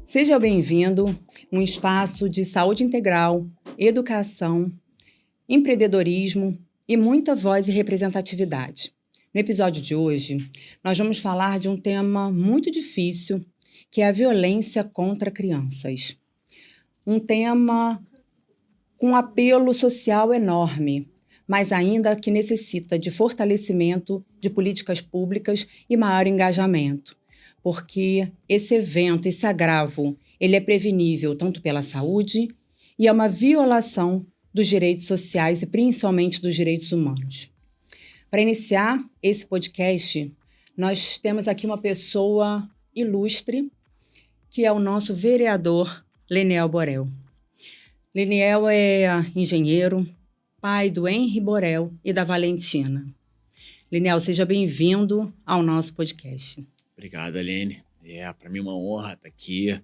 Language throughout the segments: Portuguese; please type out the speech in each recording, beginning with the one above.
Seja bem-vindo, um espaço de saúde integral, educação, empreendedorismo e muita voz e representatividade. No episódio de hoje, nós vamos falar de um tema muito difícil, que é a violência contra crianças. Um tema com apelo social enorme, mas ainda que necessita de fortalecimento de políticas públicas e maior engajamento, porque esse evento, esse agravo, ele é prevenível tanto pela saúde e é uma violação dos direitos sociais e principalmente dos direitos humanos. Para iniciar esse podcast, nós temos aqui uma pessoa ilustre, que é o nosso vereador Leniel Borel. Leniel é engenheiro, pai do Henri Borel e da Valentina. Leniel, seja bem-vindo ao nosso podcast. Obrigado, Aline. Para mim é uma honra estar aqui.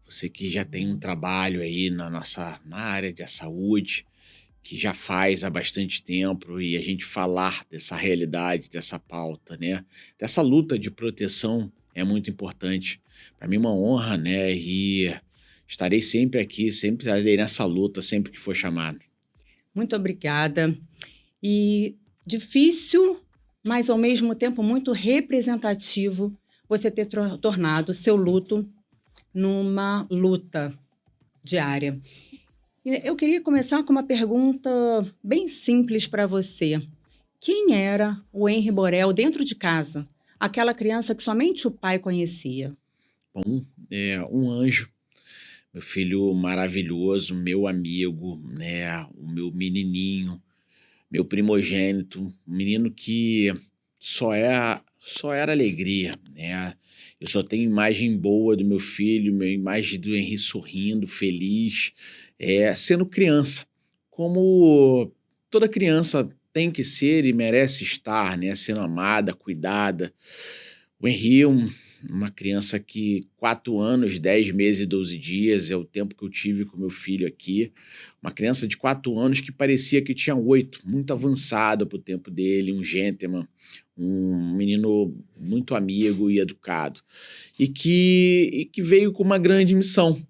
Você que já tem um trabalho aí na área da saúde, que já faz há bastante tempo, e a gente falar dessa realidade, dessa pauta, né? Dessa luta de proteção é muito importante. Para mim é uma honra, né? E estarei sempre aqui, sempre estarei nessa luta, sempre que for chamado. Muito obrigada. E difícil, mas ao mesmo tempo muito representativo você ter tornado seu luto numa luta diária. Eu queria começar com uma pergunta bem simples para você. Quem era o Henri Borel dentro de casa? Aquela criança que somente o pai conhecia. Bom, um anjo. Meu filho maravilhoso, meu amigo, né? O meu menininho, meu primogênito, um menino que só era alegria, né? Eu só tenho imagem boa do meu filho, minha imagem do Henri sorrindo, feliz, sendo criança, como toda criança tem que ser e merece estar, né? Sendo amada, cuidada. O Henri uma criança que 4 anos, 10 meses e 12 dias é o tempo que eu tive com meu filho aqui. Uma criança de 4 anos que parecia que tinha 8, muito avançado para o tempo dele, um gentleman, um menino muito amigo e educado. E que veio com uma grande missão,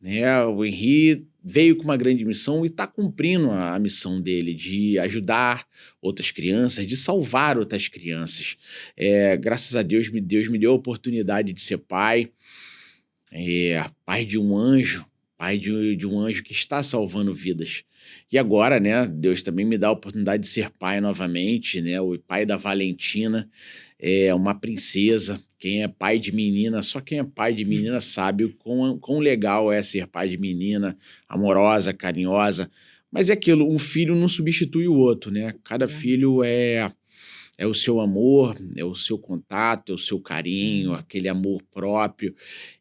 né? O Henri veio com uma grande missão e está cumprindo a missão dele de ajudar outras crianças, de salvar outras crianças. Graças a Deus me deu a oportunidade de ser pai, pai de um anjo, pai de um anjo que está salvando vidas. E agora, né, Deus também me dá a oportunidade de ser pai novamente, né, o pai da Valentina, uma princesa. Quem é pai de menina, só quem é pai de menina sabe o quão legal é ser pai de menina, amorosa, carinhosa. Mas é aquilo, um filho não substitui o outro, né? Cada filho é o seu amor, é o seu contato, é o seu carinho, aquele amor próprio.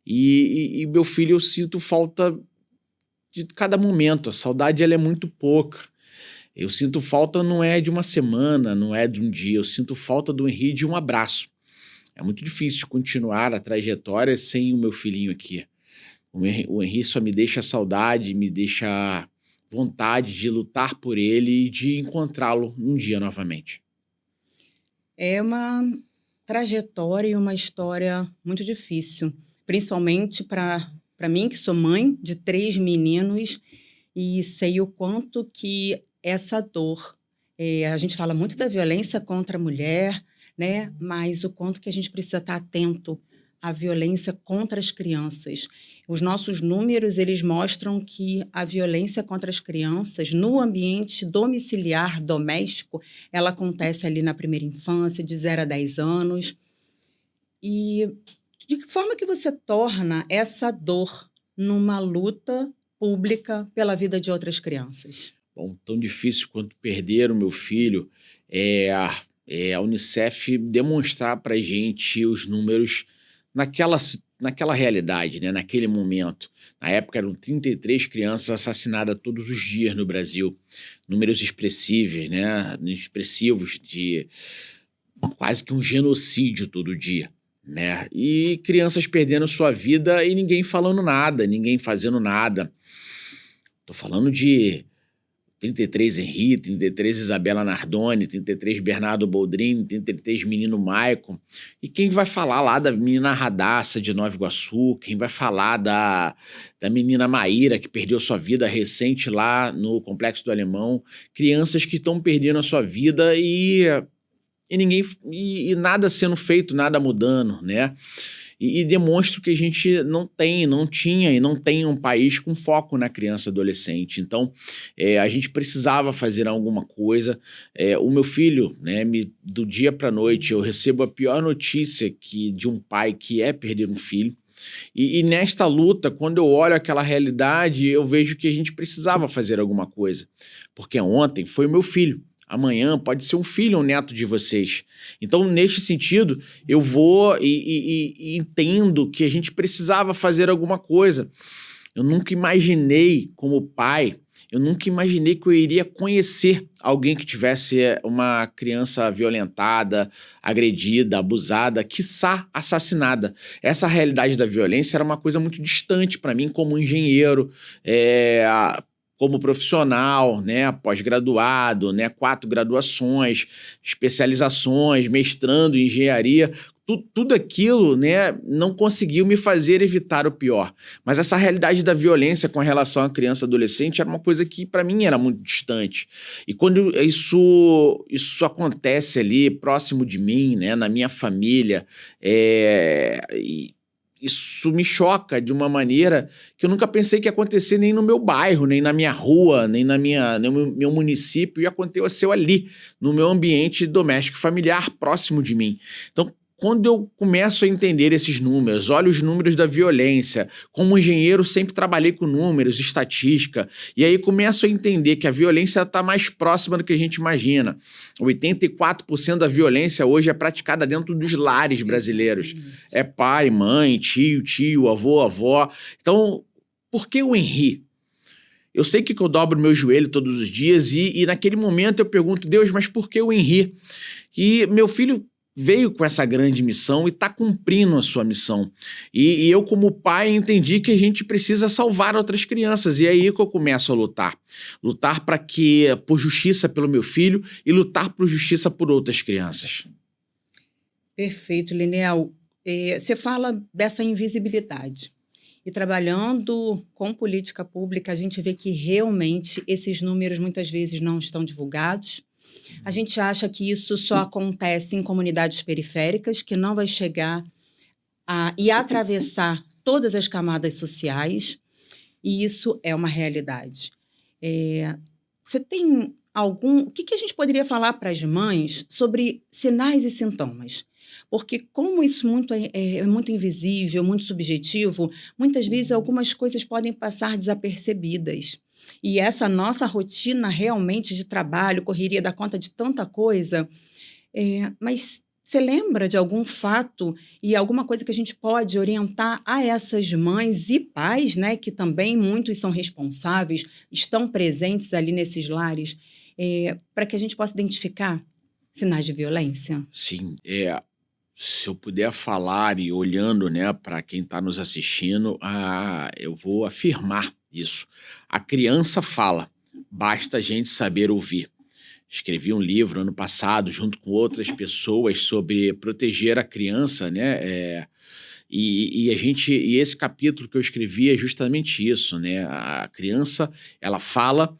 E meu filho, eu sinto falta de cada momento. A saudade, ela é muito pouca. Eu sinto falta não é de uma semana, não é de um dia. Eu sinto falta do Henri de um abraço. É muito difícil continuar a trajetória sem o meu filhinho aqui. O Henri só me deixa saudade, me deixa vontade de lutar por ele e de encontrá-lo um dia novamente. É uma trajetória e uma história muito difícil, principalmente para mim, que sou mãe de 3 meninos, e sei o quanto que essa dor, a gente fala muito da violência contra a mulher, né? Mas o quanto que a gente precisa estar atento à violência contra as crianças. Os nossos números, eles mostram que a violência contra as crianças no ambiente domiciliar, doméstico, ela acontece ali na primeira infância, de 0 a 10 anos. E de que forma que você torna essa dor numa luta pública pela vida de outras crianças? Bom, tão difícil quanto perder o meu filho a Unicef demonstrar para a gente os números naquela realidade, né? Naquele momento. Na época eram 33 crianças assassinadas todos os dias no Brasil. Números expressivos, né? Expressivos de quase que um genocídio todo dia, né? E crianças perdendo sua vida e ninguém falando nada, ninguém fazendo nada. Tô falando de 33 Henri, 33 Isabela Nardoni, 33 Bernardo Boldrini, 33 menino Maicon. E quem vai falar lá da menina Radassa de Nova Iguaçu? Quem vai falar da menina Maíra, que perdeu sua vida recente lá no Complexo do Alemão? Crianças que estão perdendo a sua vida e nada sendo feito, nada mudando, né? E demonstro que a gente não tinha e não tem um país com foco na criança e adolescente. Então, a gente precisava fazer alguma coisa. O meu filho, né, do dia para a noite, eu recebo a pior notícia de um pai que é perder um filho. E nesta luta, quando eu olho aquela realidade, eu vejo que a gente precisava fazer alguma coisa. Porque ontem foi o meu filho. Amanhã pode ser um filho ou um neto de vocês. Então, neste sentido, eu vou e entendo que a gente precisava fazer alguma coisa. Eu nunca imaginei, como pai, eu nunca imaginei que eu iria conhecer alguém que tivesse uma criança violentada, agredida, abusada, quiçá assassinada. Essa realidade da violência era uma coisa muito distante para mim como engenheiro, como profissional, né, pós-graduado, né, 4 graduações, especializações, mestrando em engenharia, tudo aquilo, né, não conseguiu me fazer evitar o pior. Mas essa realidade da violência com relação à criança e adolescente era uma coisa que para mim era muito distante. E quando isso acontece ali próximo de mim, né, na minha família, isso me choca de uma maneira que eu nunca pensei que ia acontecer nem no meu bairro, nem na minha rua, nem no meu município, e aconteceu ali, no meu ambiente doméstico familiar próximo de mim. Então, quando eu começo a entender esses números, olho os números da violência, como engenheiro sempre trabalhei com números, estatística, e aí começo a entender que a violência está mais próxima do que a gente imagina. 84% da violência hoje é praticada dentro dos lares brasileiros. É pai, mãe, tio, avô, avó. Então, por que o Henri? Eu sei que eu dobro meu joelho todos os dias e naquele momento eu pergunto, Deus, mas por que o Henri? E meu filho veio com essa grande missão e está cumprindo a sua missão. E eu, como pai, entendi que a gente precisa salvar outras crianças. E é aí que eu começo a lutar. Lutar por justiça pelo meu filho e lutar por justiça por outras crianças. Perfeito, Liniel. Você fala dessa invisibilidade. E trabalhando com política pública, a gente vê que realmente esses números muitas vezes não estão divulgados. A gente acha que isso só acontece em comunidades periféricas, que não vai chegar e atravessar todas as camadas sociais, e isso é uma realidade. Você tem o que a gente poderia falar para as mães sobre sinais e sintomas? Porque como isso é muito invisível, muito subjetivo, muitas vezes algumas coisas podem passar desapercebidas. E essa nossa rotina realmente de trabalho, correria, dá conta de tanta coisa. Mas você lembra de algum fato e alguma coisa que a gente pode orientar a essas mães e pais, né, que também muitos são responsáveis, estão presentes ali nesses lares, para que a gente possa identificar sinais de violência? Sim, se eu puder falar e olhando, né, para quem está nos assistindo, eu vou afirmar isso. A criança fala, basta a gente saber ouvir. Escrevi um livro ano passado, junto com outras pessoas, sobre proteger a criança, né? E esse capítulo que eu escrevi é justamente isso, né? A criança, ela fala,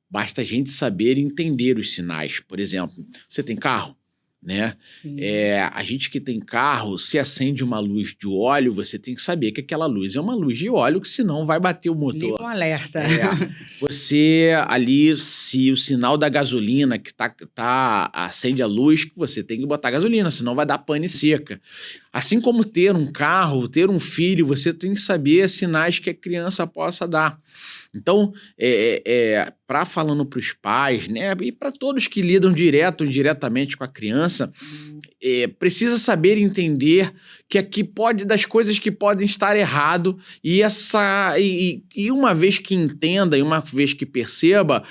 basta a gente saber entender os sinais. Por exemplo, você tem carro? Né? A gente que tem carro, se acende uma luz de óleo, você tem que saber que aquela luz é uma luz de óleo, que senão vai bater o motor. Liga um alerta. Você ali, se o sinal da gasolina que acende a luz, você tem que botar gasolina, senão vai dar pane seca. Assim como ter um carro, ter um filho, você tem que saber sinais que a criança possa dar. Então, falando para os pais, né, e para todos que lidam direto ou indiretamente com a criança, precisa saber entender que aqui das coisas que podem estar errado e uma vez que entenda e uma vez que perceba,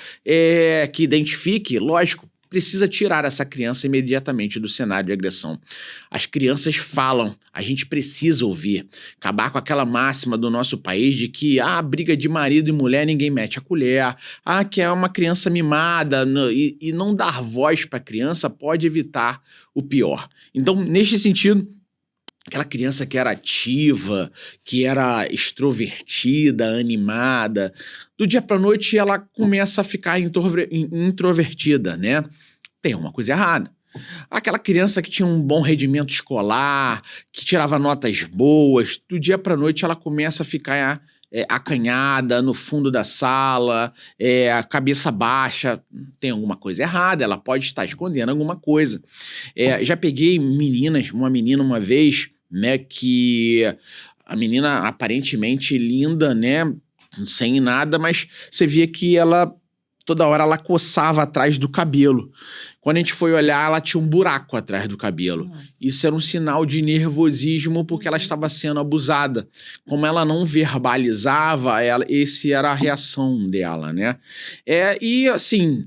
que identifique, lógico, precisa tirar essa criança imediatamente do cenário de agressão. As crianças falam, a gente precisa ouvir. Acabar com aquela máxima do nosso país de que, briga de marido e mulher, ninguém mete a colher. Que é uma criança mimada, e não dar voz para a criança pode evitar o pior. Então, neste sentido, aquela criança que era ativa, que era extrovertida, animada, do dia para a noite ela começa a ficar introvertida, né? Tem uma coisa errada. Aquela criança que tinha um bom rendimento escolar, que tirava notas boas, do dia para a noite ela começa a ficar acanhada no fundo da sala, a cabeça baixa, tem alguma coisa errada, ela pode estar escondendo alguma coisa. Já peguei uma menina uma vez, né, que a menina aparentemente linda, né, sem nada, mas você via que ela toda hora ela coçava atrás do cabelo. Quando a gente foi olhar, ela tinha um buraco atrás do cabelo. Nossa. Isso era um sinal de nervosismo porque ela estava sendo abusada. Como ela não verbalizava, esse era a reação dela, né? E assim,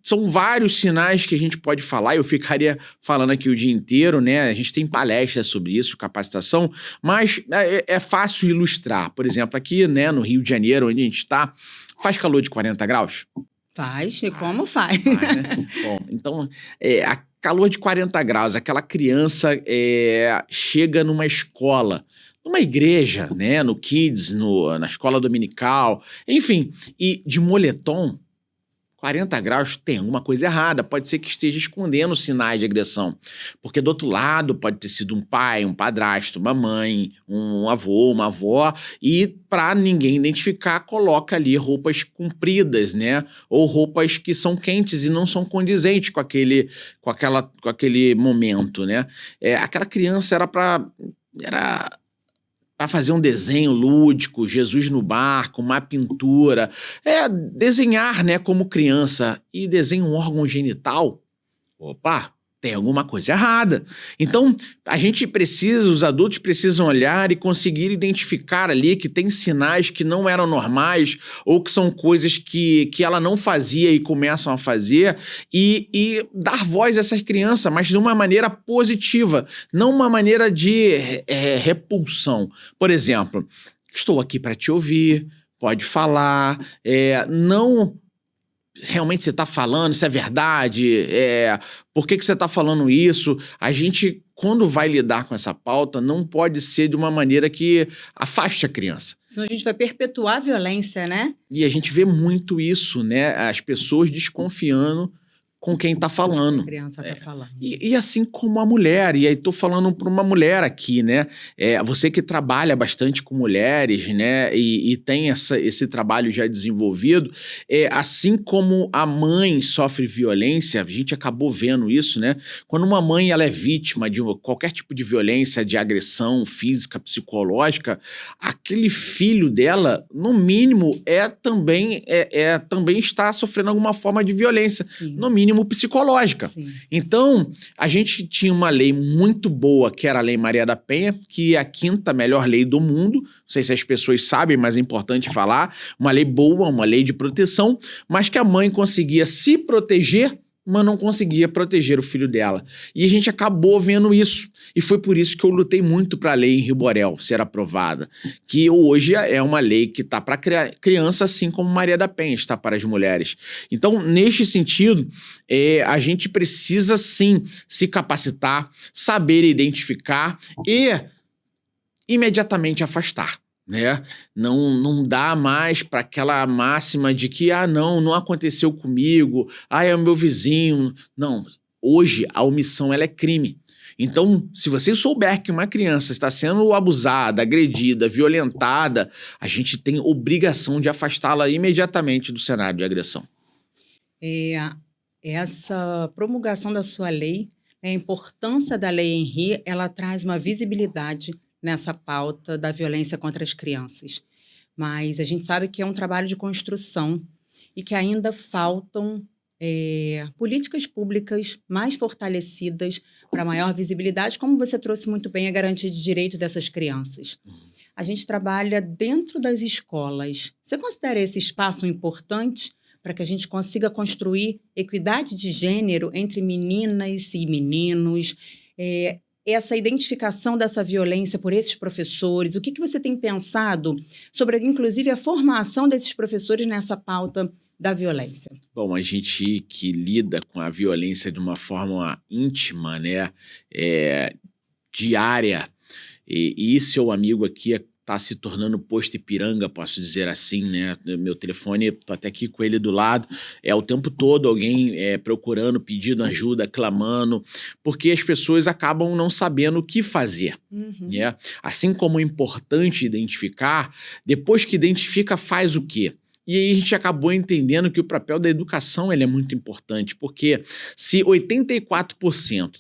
são vários sinais que a gente pode falar, eu ficaria falando aqui o dia inteiro, né? A gente tem palestras sobre isso, capacitação, mas é fácil ilustrar. Por exemplo, aqui, né, no Rio de Janeiro, onde a gente está, faz calor de 40 graus? Faz, e como faz? Faz, né? Bom, então, a calor de 40 graus, aquela criança chega numa escola, numa igreja, né, no Kids, na escola dominical, enfim, e de moletom, 40 graus, tem alguma coisa errada, pode ser que esteja escondendo sinais de agressão, porque do outro lado pode ter sido um pai, um padrasto, uma mãe, um avô, uma avó, e para ninguém identificar, coloca ali roupas compridas, né, ou roupas que são quentes e não são condizentes com aquele momento, né. Aquela criança era para fazer um desenho lúdico, Jesus no barco, uma pintura, desenhar, né, como criança, e desenha um órgão genital, opa, tem alguma coisa errada. Então, os adultos precisam olhar e conseguir identificar ali que tem sinais que não eram normais ou que são coisas que ela não fazia e começam a fazer e dar voz a essas crianças, mas de uma maneira positiva, não uma maneira de repulsão. Por exemplo, estou aqui para te ouvir, pode falar, não... Realmente você está falando, isso é verdade? Por que você está falando isso? A gente, quando vai lidar com essa pauta, não pode ser de uma maneira que afaste a criança. Senão a gente vai perpetuar a violência, né? E a gente vê muito isso, né? As pessoas desconfiando com quem está falando. A criança está falando. E assim como a mulher, e aí estou falando para uma mulher aqui, né? Você que trabalha bastante com mulheres, né? E tem esse trabalho já desenvolvido, assim como a mãe sofre violência, a gente acabou vendo isso, né? Quando uma mãe ela é vítima de qualquer tipo de violência, de agressão física, psicológica, aquele filho dela, no mínimo, também está sofrendo alguma forma de violência. Sim. No mínimo psicológica. Sim. Então, a gente tinha uma lei muito boa, que era a Lei Maria da Penha, que é a 5ª melhor lei do mundo. Não sei se as pessoas sabem, mas é importante falar. Uma lei boa, uma lei de proteção, mas que a mãe conseguia se proteger, mas não conseguia proteger o filho dela. E a gente acabou vendo isso. E foi por isso que eu lutei muito para a lei em Rio Borel ser aprovada, que hoje é uma lei que está para criança, assim como Maria da Penha está para as mulheres. Então, neste sentido, a gente precisa sim se capacitar, saber identificar e imediatamente afastar. Né? Não dá mais para aquela máxima de que não aconteceu comigo, é o meu vizinho. Não, hoje a omissão ela é crime. Então, se você souber que uma criança está sendo abusada, agredida, violentada, a gente tem obrigação de afastá-la imediatamente do cenário de agressão. Essa promulgação da sua lei, a importância da Lei Henri, ela traz uma visibilidade nessa pauta da violência contra as crianças. Mas a gente sabe que é um trabalho de construção e que ainda faltam políticas públicas mais fortalecidas para maior visibilidade, como você trouxe muito bem, a garantia de direito dessas crianças. A gente trabalha dentro das escolas. Você considera esse espaço importante para que a gente consiga construir equidade de gênero entre meninas e meninos, essa identificação dessa violência por esses professores? O que você tem pensado sobre, inclusive, a formação desses professores nessa pauta da violência? Bom, a gente que lida com a violência de uma forma íntima, né, diária, e seu amigo aqui está se tornando posto Ipiranga, posso dizer assim, né? Meu telefone, tô até aqui com ele do lado, o tempo todo alguém procurando, pedindo ajuda, clamando, porque as pessoas acabam não sabendo o que fazer. Né? Assim como é importante identificar, depois que identifica, faz o quê? E aí a gente acabou entendendo que o papel da educação ele é muito importante, porque se 84%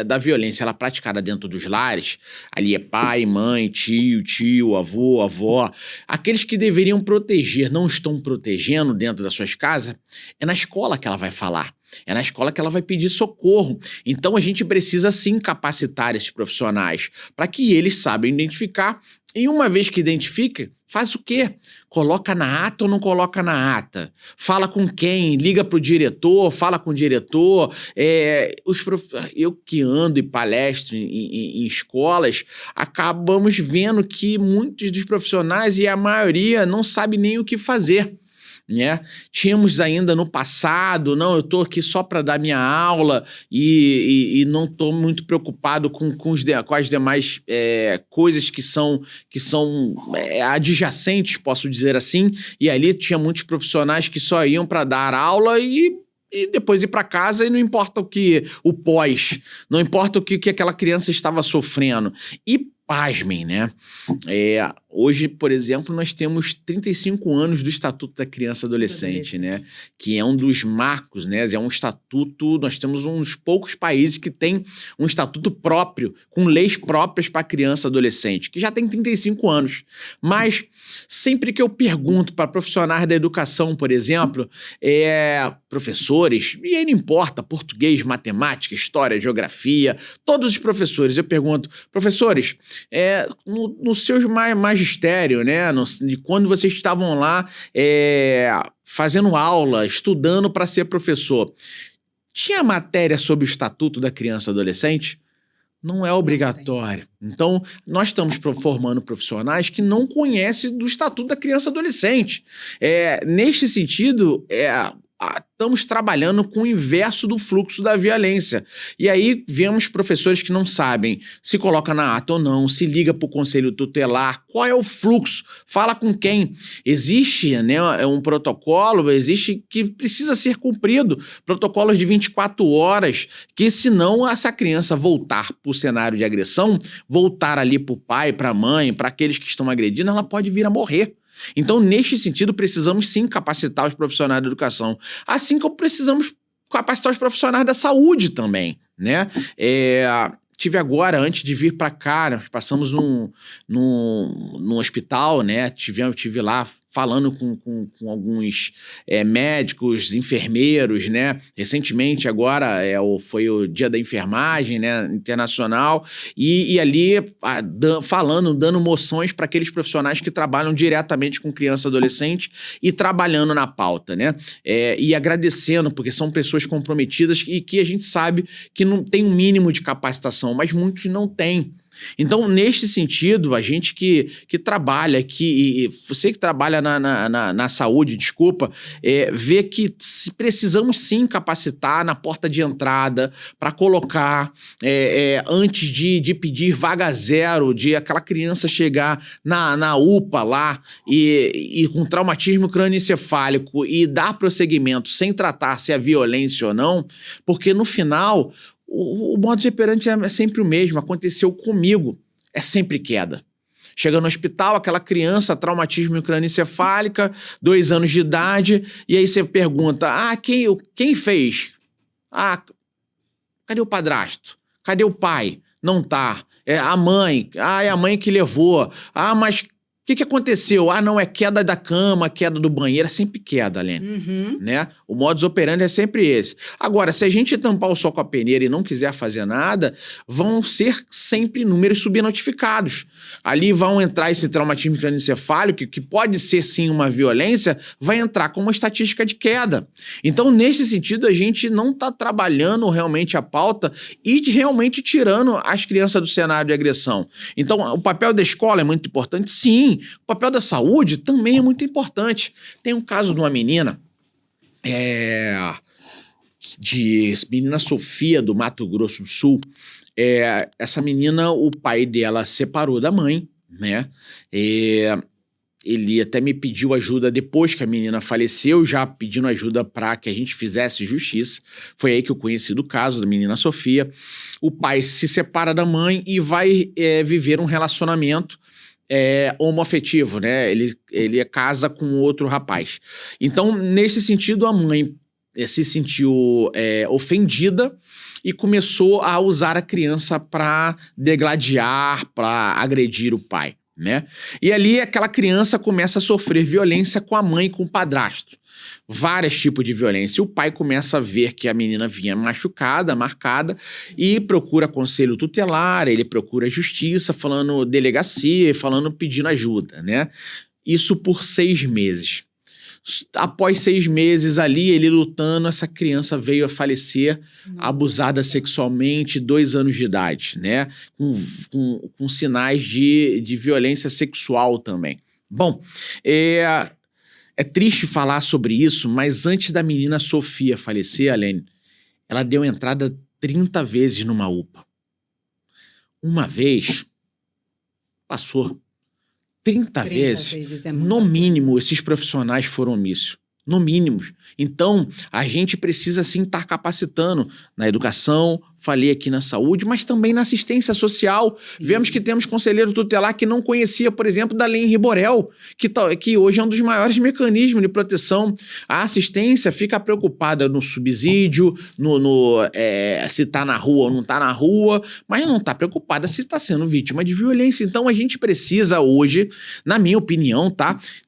da violência ela é praticada dentro dos lares, ali é pai, mãe, tio, avô, avó, aqueles que deveriam proteger não estão protegendo dentro das suas casas, é na escola que ela vai falar. É na escola que ela vai pedir socorro. Então a gente precisa sim capacitar esses profissionais para que eles saibam identificar. E uma vez que identifica, faz o quê? Coloca na ata ou não coloca na ata? Fala com quem? Liga para o diretor, fala com o diretor. Eu que ando e palestro em escolas, acabamos vendo que muitos dos profissionais e a maioria não sabe nem o que fazer. Né? Tínhamos ainda no passado, não, eu estou aqui só para dar minha aula e não estou muito preocupado com as demais coisas que são adjacentes, posso dizer assim, e ali tinha muitos profissionais que só iam para dar aula e depois ir para casa e não importa o pós, não importa o que aquela criança estava sofrendo. E pasmem, né? Hoje, por exemplo, nós temos 35 anos do Estatuto da Criança e Adolescente, né? Que é um dos marcos, né? É um estatuto, nós temos um dos poucos países que tem um estatuto próprio, com leis próprias para criança e adolescente, que já tem 35 anos. Mas sempre que eu pergunto para profissionais da educação, por exemplo, professores, e aí não importa, português, matemática, história, geografia, todos os professores, eu pergunto, professores, no seu magistério, né, de quando vocês estavam lá fazendo aula, estudando para ser professor, tinha matéria sobre o Estatuto da Criança e Adolescente? Não é obrigatório. Então, nós estamos formando profissionais que não conhecem do Estatuto da Criança e Adolescente. Neste sentido, estamos trabalhando com o inverso do fluxo da violência. E aí vemos professores que não sabem se coloca na ata ou não, se liga para o conselho tutelar, qual é o fluxo, fala com quem. Existe, né, um protocolo, que precisa ser cumprido, protocolos de 24 horas, que senão essa criança voltar para o cenário de agressão, voltar ali para o pai, para a mãe, para aqueles que estão agredindo, ela pode vir a morrer. Então, neste sentido, precisamos sim capacitar os profissionais da educação, assim como precisamos capacitar os profissionais da saúde também, né? Tive agora, antes de vir para cá, nós passamos num hospital, né? Tive lá falando com alguns médicos, enfermeiros, né? Recentemente, agora, foi o Dia da Enfermagem, né? Internacional, e ali dando moções para aqueles profissionais que trabalham diretamente com criança e adolescente e trabalhando na pauta, né? E agradecendo, porque são pessoas comprometidas e que a gente sabe que não tem um mínimo de capacitação, mas muitos não têm. Então, neste sentido, a gente que trabalha, você que trabalha na saúde, vê que precisamos sim capacitar na porta de entrada para colocar, antes de pedir vaga zero, de aquela criança chegar na UPA lá e com traumatismo crânioencefálico e dar prosseguimento sem tratar se é violência ou não, porque no final o modus operandi é sempre o mesmo, aconteceu comigo, é sempre queda. Chega no hospital, aquela criança, traumatismo crânioencefálica, 2 anos de idade, e aí você pergunta, quem fez? Cadê o padrasto? Cadê o pai? Não tá. A mãe, é a mãe que levou. Mas que aconteceu? Ah, não, é queda da cama, queda do banheiro, é sempre queda, Lene. Uhum. Né? O modus operandi é sempre esse. Agora, se a gente tampar o sol com a peneira e não quiser fazer nada, vão ser sempre números subnotificados. Ali vão entrar esse traumatismo crânioencefálico, que pode ser sim uma violência, vai entrar como uma estatística de queda. Então, nesse sentido, a gente não está trabalhando realmente a pauta e realmente tirando as crianças do cenário de agressão. Então, o papel da escola é muito importante? Sim. O papel da saúde também é muito importante. Tem um caso de uma menina, de menina Sofia, do Mato Grosso do Sul. Essa menina, o pai dela separou da mãe, né? Ele até me pediu ajuda depois que a menina faleceu, já pedindo ajuda para que a gente fizesse justiça. Foi aí que eu conheci do caso da menina Sofia. O pai se separa da mãe e vai viver um relacionamento homoafetivo, né? Ele casa com outro rapaz. Então, nesse sentido, a mãe se sentiu ofendida e começou a usar a criança para degladiar, para agredir o pai, né? E ali aquela criança começa a sofrer violência com a mãe e com o padrasto. Vários tipos de violência. E o pai começa a ver que a menina vinha machucada, marcada, e procura conselho tutelar, ele procura justiça, falando delegacia, pedindo ajuda, né? Isso por 6 meses. Após 6 meses ali, ele lutando, essa criança veio a falecer, abusada sexualmente, 2 anos de idade, né? Com sinais de violência sexual também. Bom, é triste falar sobre isso, mas antes da menina Sofia falecer, Alene, ela deu entrada 30 vezes numa UPA. Uma vez, passou. 30 vezes no mínimo, esses profissionais foram omissos. No mínimo. Então, a gente precisa sim estar capacitando na educação, falei aqui na saúde, mas também na assistência social. Vemos que temos conselheiro tutelar que não conhecia, por exemplo, da Lei Henri Borel, que hoje é um dos maiores mecanismos de proteção. A assistência fica preocupada no subsídio, se está na rua ou não está na rua, mas não está preocupada se está sendo vítima de violência. Então, a gente precisa hoje, na minha opinião,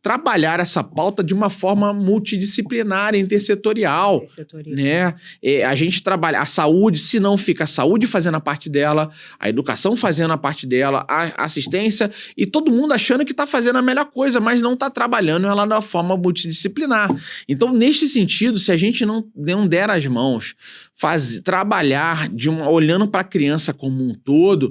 trabalhar essa pauta de uma forma multidisciplinar, intersetorial. Né? A gente trabalha a saúde, se não fica a saúde fazendo a parte dela, a educação fazendo a parte dela, a assistência, e todo mundo achando que está fazendo a melhor coisa, mas não está trabalhando ela de uma forma multidisciplinar. Então, neste sentido, se a gente não der as mãos, trabalhar olhando para a criança como um todo,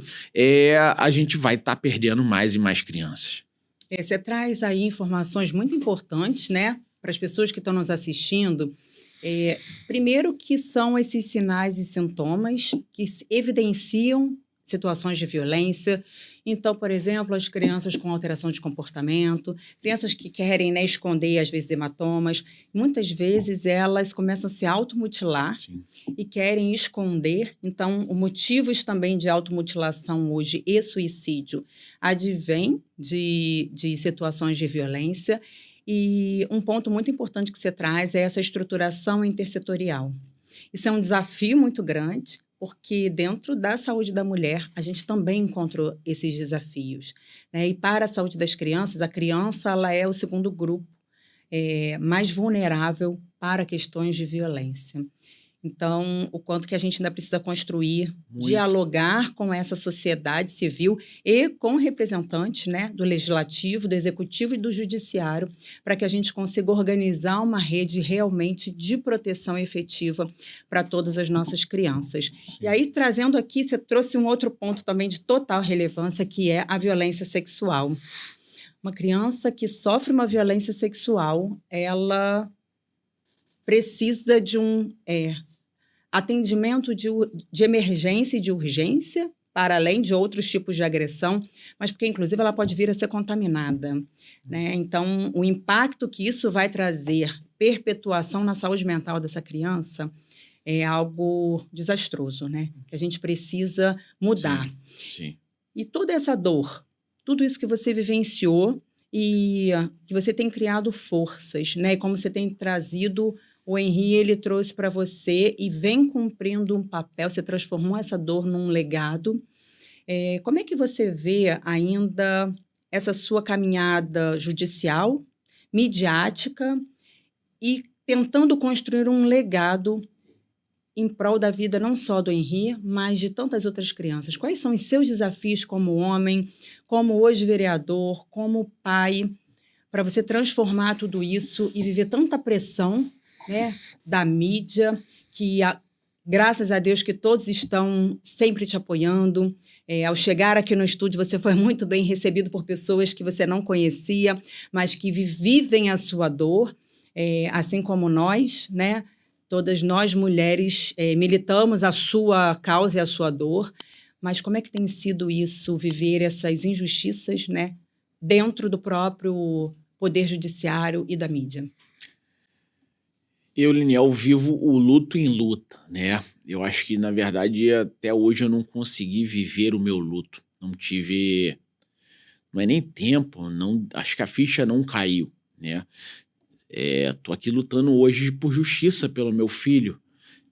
a gente vai estar perdendo mais e mais crianças. Você traz aí informações muito importantes, né, para as pessoas que estão nos assistindo. Primeiro que são esses sinais e sintomas que evidenciam situações de violência. Então, por exemplo, as crianças com alteração de comportamento, crianças que querem, né, esconder, às vezes, hematomas, muitas vezes elas começam a se automutilar e querem esconder. Então, os motivos também de automutilação hoje e suicídio advêm de situações de violência. E um ponto muito importante que você traz é essa estruturação intersetorial. Isso é um desafio muito grande, porque dentro da saúde da mulher, a gente também encontra esses desafios, né? E para a saúde das crianças, a criança ela é o segundo grupo mais vulnerável para questões de violência. Então, o quanto que a gente ainda precisa construir, dialogar com essa sociedade civil e com representantes, né, do legislativo, do executivo e do judiciário, para que a gente consiga organizar uma rede realmente de proteção efetiva para todas as nossas crianças. E aí, trazendo aqui, você trouxe um outro ponto também de total relevância, que é a violência sexual. Uma criança que sofre uma violência sexual, ela precisa de um atendimento de emergência e de urgência, para além de outros tipos de agressão, mas porque, inclusive, ela pode vir a ser contaminada, né? Então, o impacto que isso vai trazer, perpetuação na saúde mental dessa criança, é algo desastroso, né? Que a gente precisa mudar. Sim. E toda essa dor, tudo isso que você vivenciou e que você tem criado forças, né? E como você tem trazido... O Henri, ele trouxe para você e vem cumprindo um papel, você transformou essa dor num legado. Como é que você vê ainda essa sua caminhada judicial, midiática e tentando construir um legado em prol da vida não só do Henri, mas de tantas outras crianças. Quais são os seus desafios como homem, como hoje vereador, como pai, para você transformar tudo isso e viver tanta pressão, né, da mídia, graças a Deus que todos estão sempre te apoiando. Ao chegar aqui no estúdio, você foi muito bem recebido por pessoas que você não conhecia, mas que vivem a sua dor, assim como nós, né? Todas nós, mulheres, militamos a sua causa e a sua dor, mas como é que tem sido isso, viver essas injustiças, né, dentro do próprio poder judiciário e da mídia? Eu, Liniel, vivo o luto em luta, né? Eu acho que, na verdade, até hoje eu não consegui viver o meu luto. Não tive... Não é nem tempo, não, acho que a ficha não caiu, né? Tô aqui lutando hoje por justiça pelo meu filho.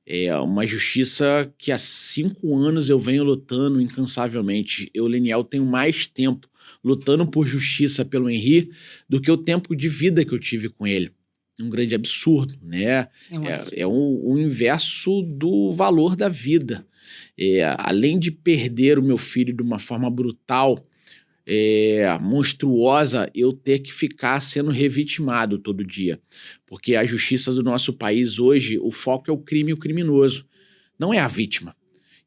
É uma justiça que há 5 anos eu venho lutando incansavelmente. Eu, Liniel, tenho mais tempo lutando por justiça pelo Henri do que o tempo de vida que eu tive com ele. Um grande absurdo, né? É o inverso do valor da vida. Além de perder o meu filho de uma forma brutal, monstruosa, eu ter que ficar sendo revitimado todo dia. Porque a justiça do nosso país hoje, o foco é o crime e o criminoso, não é a vítima.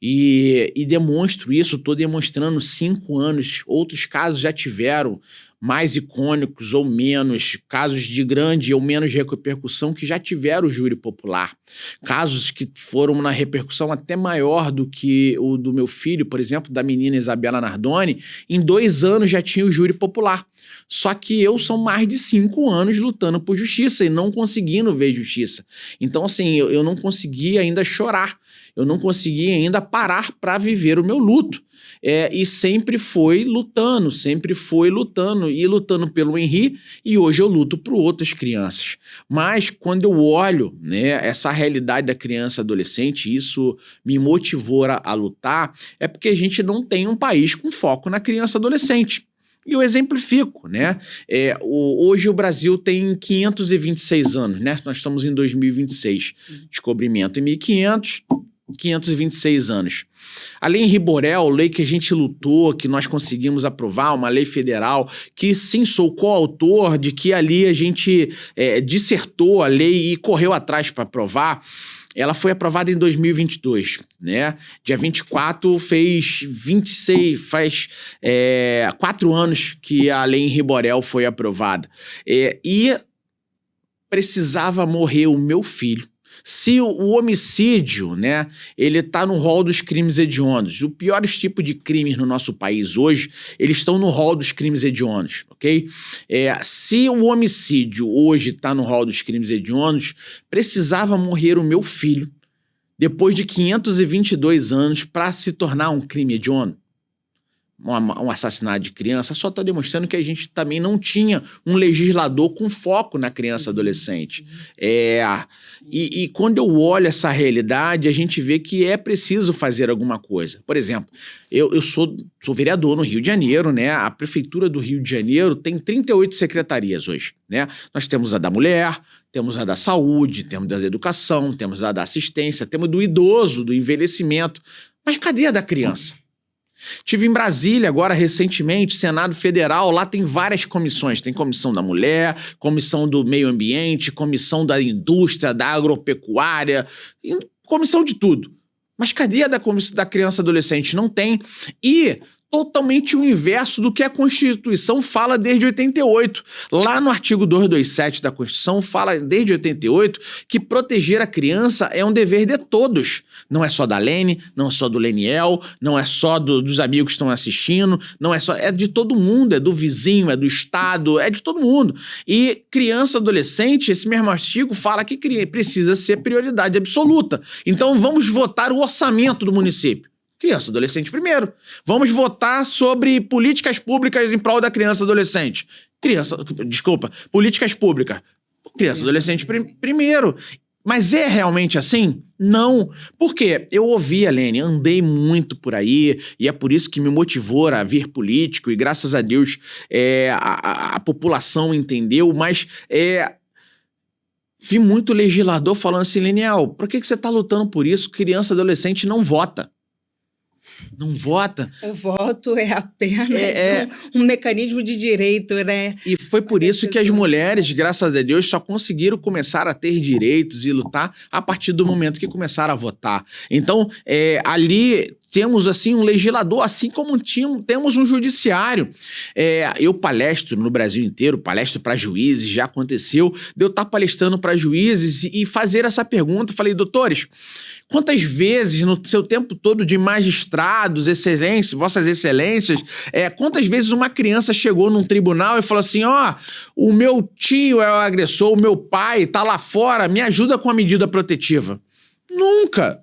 E demonstro isso, estou demonstrando 5 anos. Outros casos já tiveram, mais icônicos ou menos, casos de grande ou menos repercussão que já tiveram o júri popular. Casos que foram na repercussão até maior do que o do meu filho, por exemplo, da menina Isabela Nardoni, em 2 anos já tinha o júri popular. Só que são mais de 5 anos lutando por justiça e não conseguindo ver justiça. Então, assim, eu não consegui ainda chorar. Eu não consegui ainda parar para viver o meu luto. E sempre foi lutando e lutando pelo Henri, e hoje eu luto por outras crianças. Mas quando eu olho, né, essa realidade da criança e adolescente, isso me motivou a lutar, é porque a gente não tem um país com foco na criança e adolescente. E eu exemplifico, né? Hoje o Brasil tem 526 anos, né? Nós estamos em 2026. Descobrimento em 1500, 526 anos. A lei Henri Borel, lei que a gente lutou, que nós conseguimos aprovar, uma lei federal, que sim, sou coautor, de que ali a gente dissertou a lei e correu atrás para aprovar. Ela foi aprovada em 2022, né? Dia 24 faz 4 anos que a lei Henri Borel foi aprovada. E precisava morrer o meu filho. Se o homicídio, né, ele tá no rol dos crimes hediondos, os piores tipos de crimes no nosso país hoje, eles estão no rol dos crimes hediondos, ok? Se o homicídio hoje tá no rol dos crimes hediondos, precisava morrer o meu filho depois de 522 anos para se tornar um crime hediondo. Um assassinato de criança, só está demonstrando que a gente também não tinha um legislador com foco na criança e adolescente. E quando eu olho essa realidade, a gente vê que é preciso fazer alguma coisa. Por exemplo, eu sou vereador no Rio de Janeiro, né? A Prefeitura do Rio de Janeiro tem 38 secretarias hoje, né? Nós temos a da mulher, temos a da saúde, temos a da educação, temos a da assistência, temos do idoso, do envelhecimento. Mas cadê a da criança? Tive em Brasília agora recentemente, Senado Federal, lá tem várias comissões, tem comissão da mulher, comissão do meio ambiente, comissão da indústria, da agropecuária, comissão de tudo. Mas cadê a da criança e adolescente? Não tem. E totalmente o inverso do que a Constituição fala desde 88. Lá no artigo 227 da Constituição fala desde 88 que proteger a criança é um dever de todos. Não é só da Lene, não é só do Leniel, não é só dos amigos que estão assistindo, não é só, é de todo mundo, é do vizinho, é do Estado, é de todo mundo. E criança e adolescente, esse mesmo artigo fala que precisa ser prioridade absoluta. Então vamos votar o orçamento do município. Criança e adolescente primeiro. Vamos votar sobre políticas públicas em prol da criança e adolescente. Políticas públicas. Criança e adolescente primeiro. Mas é realmente assim? Não. Por quê? Eu ouvi, Lene, andei muito por aí, e é por isso que me motivou a vir político, e graças a Deus a população entendeu, mas vi muito legislador falando assim, Leniel, por que você está lutando por isso? Criança, adolescente não vota. Não vota. O voto é apenas um mecanismo de direito, né? E foi por isso que as mulheres, graças a Deus, só conseguiram começar a ter direitos e lutar a partir do momento que começaram a votar. Então, ali temos assim um legislador, assim como temos um judiciário. Eu palestro no Brasil inteiro, palestro para juízes, já aconteceu de eu estar palestrando para juízes e fazer essa pergunta. Falei, doutores, quantas vezes no seu tempo todo de magistrados, excelências, vossas excelências, quantas vezes uma criança chegou num tribunal e falou assim, o meu tio é o agressor, o meu pai tá lá fora, me ajuda com a medida protetiva? Nunca.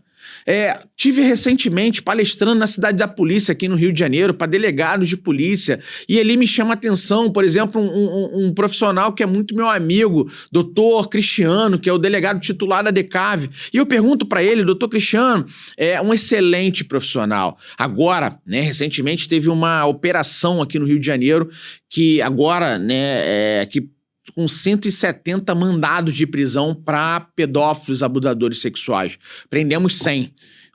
Tive recentemente palestrando na Cidade da Polícia, aqui no Rio de Janeiro, para delegados de polícia, e ali me chama a atenção, por exemplo, um profissional que é muito meu amigo, doutor Cristiano, que é o delegado titular da DECAV, e eu pergunto para ele, doutor Cristiano, é um excelente profissional. Agora, né, recentemente teve uma operação aqui no Rio de Janeiro, que agora, né, com 170 mandados de prisão para pedófilos, abusadores sexuais. Prendemos 100.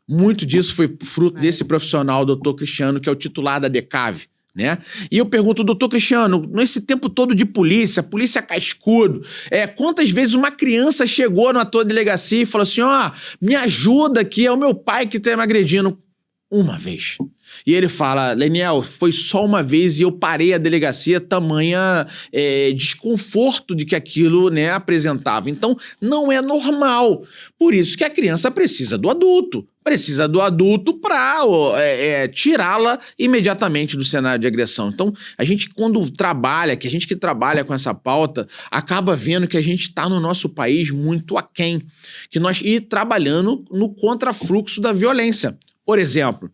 Muito disso foi fruto desse profissional, doutor Cristiano, que é o titular da DECAV, né? E eu pergunto, doutor Cristiano, nesse tempo todo de polícia cascudo, quantas vezes uma criança chegou na tua delegacia e falou assim, me ajuda aqui, é o meu pai que tá me agredindo? Uma vez. E ele fala, Leniel, foi só uma vez e eu parei a delegacia, tamanha desconforto de que aquilo, né, apresentava. Então, não é normal. Por isso que a criança precisa do adulto. Precisa do adulto para tirá-la imediatamente do cenário de agressão. Então, a gente quando trabalha, que a gente que trabalha com essa pauta, acaba vendo que a gente está no nosso país muito aquém. E trabalhando no contrafluxo da violência. Por exemplo,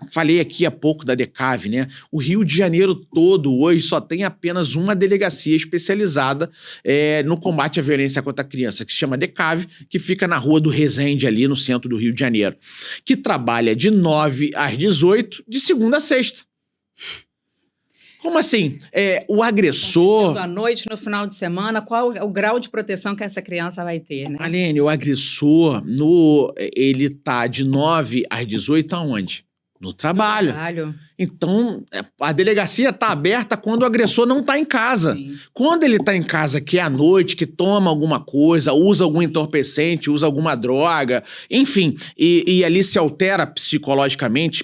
falei aqui há pouco da DECAV, né? O Rio de Janeiro todo hoje só tem apenas uma delegacia especializada no combate à violência contra a criança, que se chama DECAV, que fica na Rua do Resende, ali no centro do Rio de Janeiro, que trabalha de 9 às 18, de segunda a sexta. Como assim? O agressor... À noite, no final de semana, qual é o grau de proteção que essa criança vai ter, né? Aline, o agressor, ele tá de 9 às 18 aonde? No trabalho. Então, a delegacia tá aberta quando o agressor não tá em casa. Sim. Quando ele tá em casa, que é à noite, que toma alguma coisa, usa algum entorpecente, usa alguma droga, enfim, e ali se altera psicologicamente,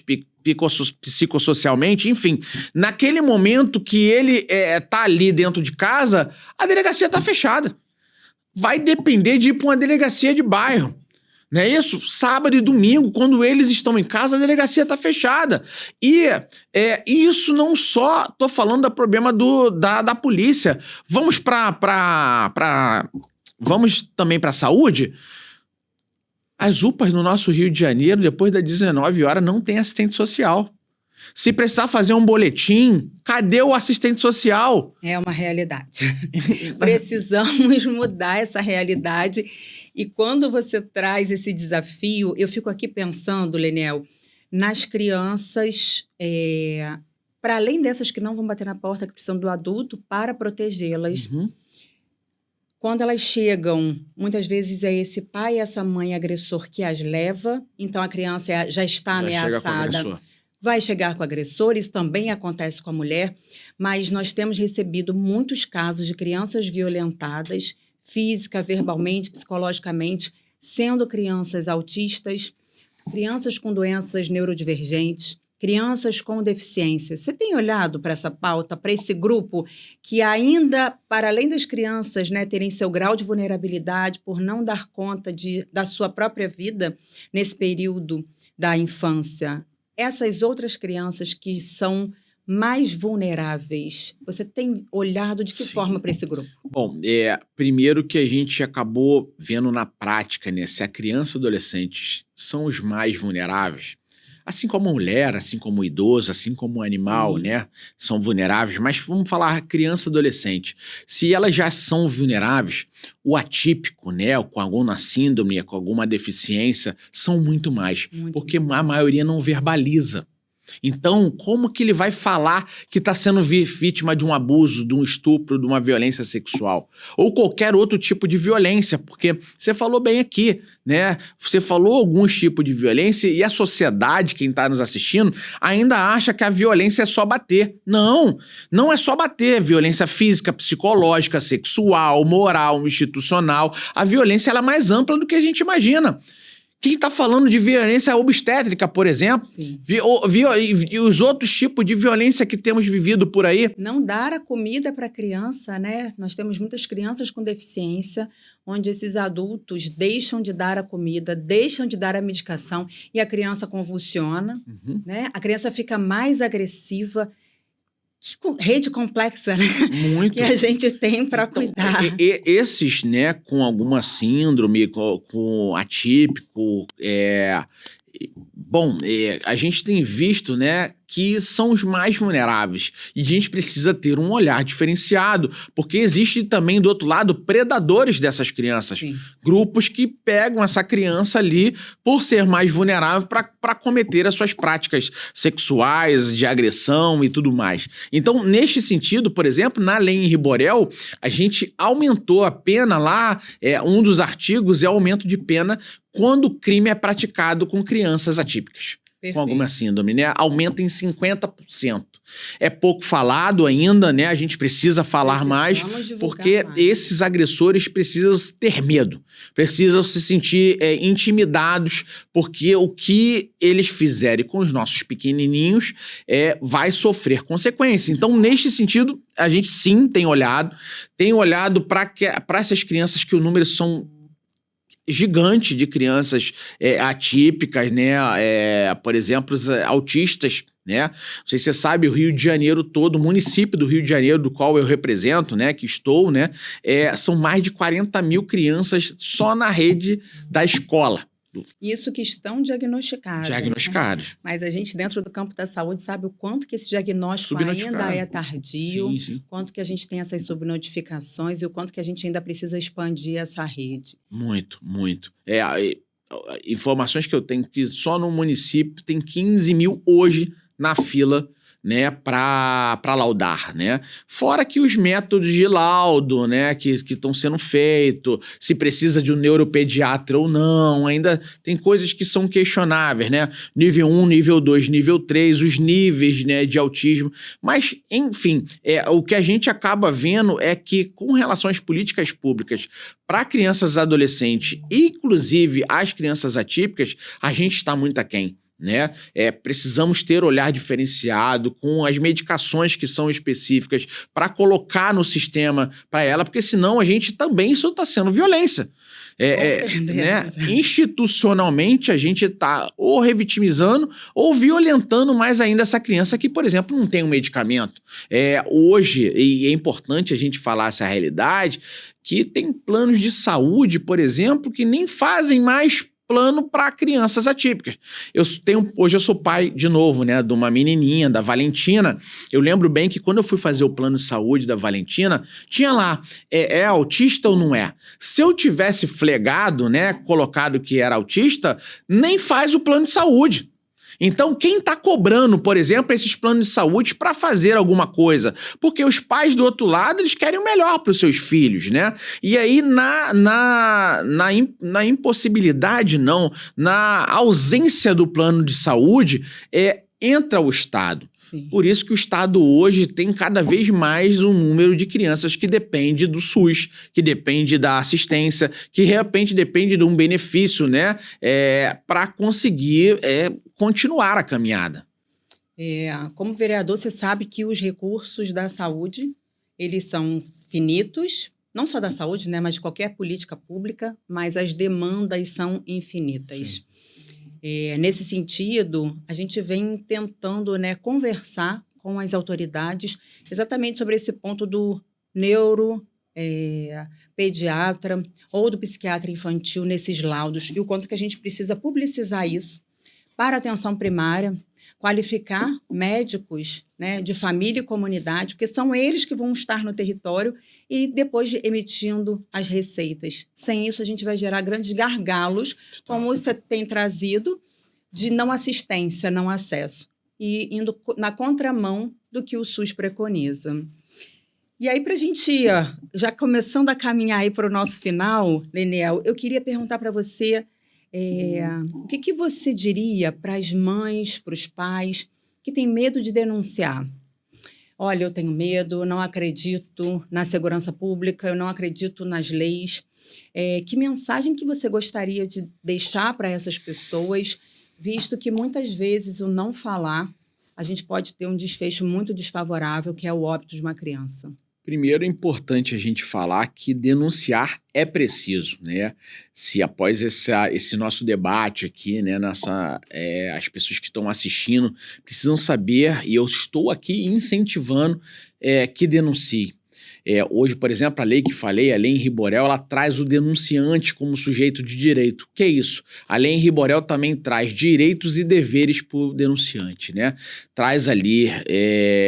psicossocialmente, enfim. Naquele momento que ele tá ali dentro de casa, a delegacia tá fechada. Vai depender de ir para uma delegacia de bairro. Não é isso? Sábado e domingo, quando eles estão em casa, a delegacia tá fechada. E isso não só tô falando do problema da polícia. Vamos vamos também para a saúde? As UPAs no nosso Rio de Janeiro, depois das 19 horas, não tem assistente social. Se precisar fazer um boletim, cadê o assistente social? É uma realidade. Precisamos mudar essa realidade. E quando você traz esse desafio, eu fico aqui pensando, Leniel, nas crianças, para além dessas que não vão bater na porta, que precisam do adulto para protegê-las. Uhum. Quando elas chegam, muitas vezes é esse pai e essa mãe agressor que as leva, então a criança já está ameaçada. Vai chegar com o agressor, isso também acontece com a mulher, mas nós temos recebido muitos casos de crianças violentadas, física, verbalmente, psicologicamente, sendo crianças autistas, crianças com doenças neurodivergentes, crianças com deficiência. Você tem olhado para essa pauta, para esse grupo que ainda, para além das crianças, né, terem seu grau de vulnerabilidade por não dar conta da sua própria vida nesse período da infância, essas outras crianças que são mais vulneráveis, você tem olhado de que forma para esse grupo? Bom, primeiro que a gente acabou vendo na prática, né, se a criança e adolescentes são os mais vulneráveis, assim como a mulher, assim como o idoso, assim como o animal, Sim. né, são vulneráveis, mas vamos falar criança e adolescente. Se elas já são vulneráveis, o atípico, né, com alguma síndrome, com alguma deficiência, são muito mais, Muito porque mais. a maioria não verbaliza. Então, como que ele vai falar que está sendo vítima de um abuso, de um estupro, de uma violência sexual? Ou qualquer outro tipo de violência, porque você falou bem aqui, né? Você falou alguns tipos de violência e a sociedade, quem está nos assistindo, ainda acha que a violência é só bater. Não, não é só bater. Violência física, psicológica, sexual, moral, institucional. A violência ela é mais ampla do que a gente imagina. Quem está falando de violência obstétrica, por exemplo, Sim. e os outros tipos de violência que temos vivido por aí. Não dar a comida para a criança, né? Nós temos muitas crianças com deficiência, onde esses adultos deixam de dar a comida, deixam de dar a medicação e a criança convulsiona, Uhum. né? A criança fica mais agressiva. Rede complexa, né? Muito. Que a gente tem para Então, cuidar. esses, né, com alguma síndrome, com atípico, bom, a gente tem visto, né, que são os mais vulneráveis. E a gente precisa ter um olhar diferenciado, porque existe também, do outro lado, predadores dessas crianças. Sim. Grupos que pegam essa criança ali por ser mais vulnerável para cometer as suas práticas sexuais, de agressão e tudo mais. Então, neste sentido, por exemplo, na lei Henri Borel, a gente aumentou a pena lá, um dos artigos é o aumento de pena quando o crime é praticado com crianças atípicas. Perfeito. Com alguma síndrome, né? Aumenta em 50%. É pouco falado ainda, né? A gente precisa falar mais, porque esses agressores precisam ter medo, precisam se sentir intimidados, porque o que eles fizerem com os nossos pequenininhos vai sofrer consequência. Então, neste sentido, a gente sim tem olhado para essas crianças que o número são gigante de crianças atípicas, né? Por exemplo, os autistas, né? Não sei se você sabe, o Rio de Janeiro todo, o município do Rio de Janeiro, do qual eu represento, né? Que estou, né? São mais de 40 mil crianças só na rede da escola. Isso que estão diagnosticadas. Diagnosticados. Mas a gente, dentro do campo da saúde, sabe o quanto que esse diagnóstico ainda é tardio, sim. Quanto que a gente tem essas subnotificações e o quanto que a gente ainda precisa expandir essa rede. Muito, muito. Informações que eu tenho que só no município tem 15 mil hoje na fila, né, para laudar, né? Fora que os métodos de laudo, né, que estão sendo feitos, se precisa de um neuropediatra ou não, ainda tem coisas que são questionáveis, né? Nível 1, nível 2, nível 3, os níveis, né, de autismo. Mas, enfim, o que a gente acaba vendo é que, com relação às políticas públicas para crianças e adolescentes, inclusive as crianças atípicas, a gente está muito aquém. Né? Precisamos ter olhar diferenciado com as medicações que são específicas para colocar no sistema para ela, porque senão a gente também isso está sendo violência. Né? Institucionalmente a gente está ou revitimizando ou violentando mais ainda essa criança que, por exemplo, não tem um medicamento. Hoje, e é importante a gente falar essa realidade, que tem planos de saúde, por exemplo, que nem fazem mais plano para crianças atípicas. Hoje eu sou pai, de novo, né, de uma menininha, da Valentina. Eu lembro bem que quando eu fui fazer o plano de saúde da Valentina, tinha lá, é autista ou não é? Se eu tivesse flegado, né, colocado que era autista, nem faz o plano de saúde. Então, quem está cobrando, por exemplo, esses planos de saúde para fazer alguma coisa? Porque os pais do outro lado, eles querem o melhor para os seus filhos, né? E aí, na impossibilidade, não, na ausência do plano de saúde, entra o Estado. Sim. Por isso que o Estado hoje tem cada vez mais um número de crianças que depende do SUS, que depende da assistência, que de repente depende de um benefício, né, para conseguir continuar a caminhada. Como vereador, você sabe que os recursos da saúde, eles são finitos, não só da saúde, né, mas de qualquer política pública, mas as demandas são infinitas. Sim. Nesse sentido, a gente vem tentando, né, conversar com as autoridades exatamente sobre esse ponto do pediatra ou do psiquiatra infantil nesses laudos e o quanto que a gente precisa publicizar isso para a atenção primária, qualificar médicos, né, de família e comunidade, porque são eles que vão estar no território e depois emitindo as receitas. Sem isso, a gente vai gerar grandes gargalos, como você tem trazido, de não assistência, não acesso, e indo na contramão do que o SUS preconiza. E aí, para a gente, já começando a caminhar aí para o nosso final, Leniel, eu queria perguntar para você o que você diria para as mães, para os pais que têm medo de denunciar? Olha, eu tenho medo, não acredito na segurança pública, eu não acredito nas leis. Que mensagem que você gostaria de deixar para essas pessoas, visto que muitas vezes o não falar, a gente pode ter um desfecho muito desfavorável, que é o óbito de uma criança? Primeiro, é importante a gente falar que denunciar é preciso, né? Se após esse nosso debate aqui, né, as pessoas que estão assistindo precisam saber, e eu estou aqui incentivando que denuncie. Hoje, por exemplo, a lei que falei, a Lei Henri Borel, ela traz o denunciante como sujeito de direito. O que é isso? A Lei Henri Borel também traz direitos e deveres para o denunciante, né? Traz ali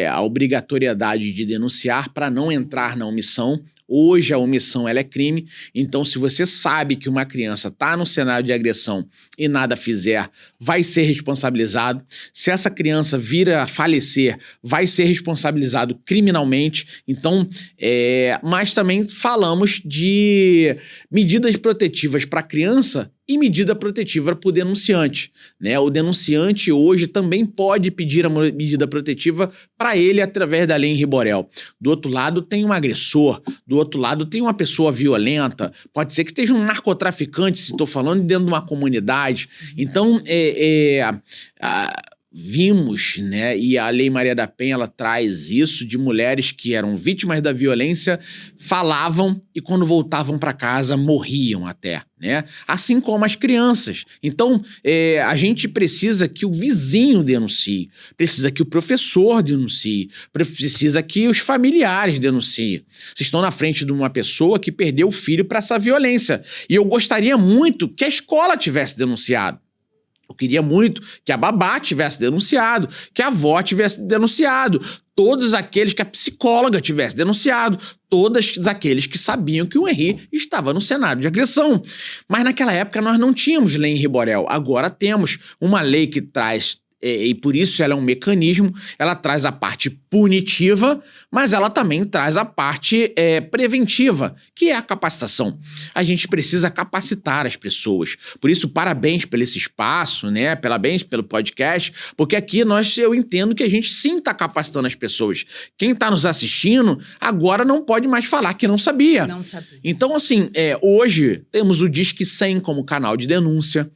a obrigatoriedade de denunciar para não entrar na omissão. Hoje a omissão ela é crime, então se você sabe que uma criança está no cenário de agressão e nada fizer, vai ser responsabilizado. Se essa criança vir a falecer, vai ser responsabilizado criminalmente. Então, mas também falamos de medidas protetivas para a criança e medida protetiva para o denunciante, né? O denunciante hoje também pode pedir a medida protetiva para ele através da Lei Henri Borel. Do outro lado tem um agressor, do outro lado tem uma pessoa violenta, pode ser que esteja um narcotraficante, se estou falando dentro de uma comunidade. Então, vimos, né, e a Lei Maria da Penha ela traz isso de mulheres que eram vítimas da violência, falavam e quando voltavam para casa morriam até, né? Assim como as crianças. Então, a gente precisa que o vizinho denuncie, precisa que o professor denuncie, precisa que os familiares denunciem. Vocês estão na frente de uma pessoa que perdeu o filho para essa violência. E eu gostaria muito que a escola tivesse denunciado. Eu queria muito que a babá tivesse denunciado, que a avó tivesse denunciado, todos aqueles que a psicóloga tivesse denunciado, todos aqueles que sabiam que o Henri estava no cenário de agressão. Mas naquela época nós não tínhamos lei Henri Borel, agora temos uma lei que traz, e por isso ela é um mecanismo, ela traz a parte punitiva, mas ela também traz a parte preventiva, que é a capacitação. A gente precisa capacitar as pessoas. Por isso, parabéns pelo esse espaço, né? Parabéns pelo podcast, porque aqui eu entendo que a gente sim está capacitando as pessoas. Quem está nos assistindo agora não pode mais falar que não sabia. Não sabia. Então, assim, hoje temos o Disque 100 como canal de denúncia.